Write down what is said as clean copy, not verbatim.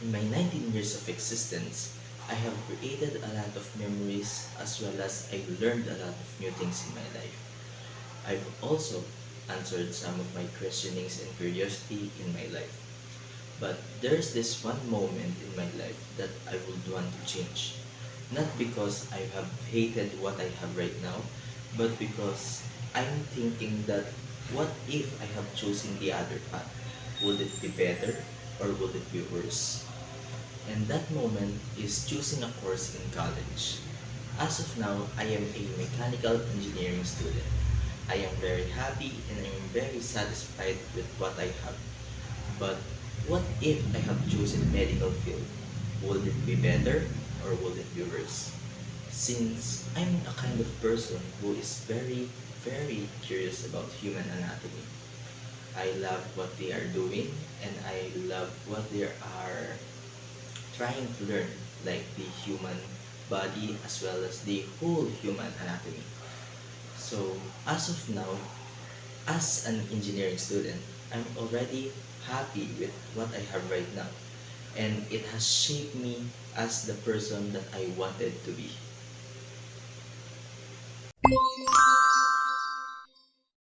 In my 19 years of existence, I have created a lot of memories as well as I've learned a lot of new things in my life. I've also answered some of my questionings and curiosity in my life. But there's this one moment in my life that I would want to change. Not because I have hated what I have right now, but because I'm thinking that what if I have chosen the other path? Would it be better or would it be worse? And that moment is choosing a course in college. As of now, I am a mechanical engineering student. I am very happy and I am very satisfied with what I have. But what if I have chosen medical field? Would it be better or would it be worse? Since I'm a kind of person who is very curious about human anatomy. I love what they are doing and I love what they are trying to learn, like the human body as well as the whole human anatomy. So as of now, as an engineering student, I'm already happy with what I have right now, and it has shaped me as the person that I wanted to be.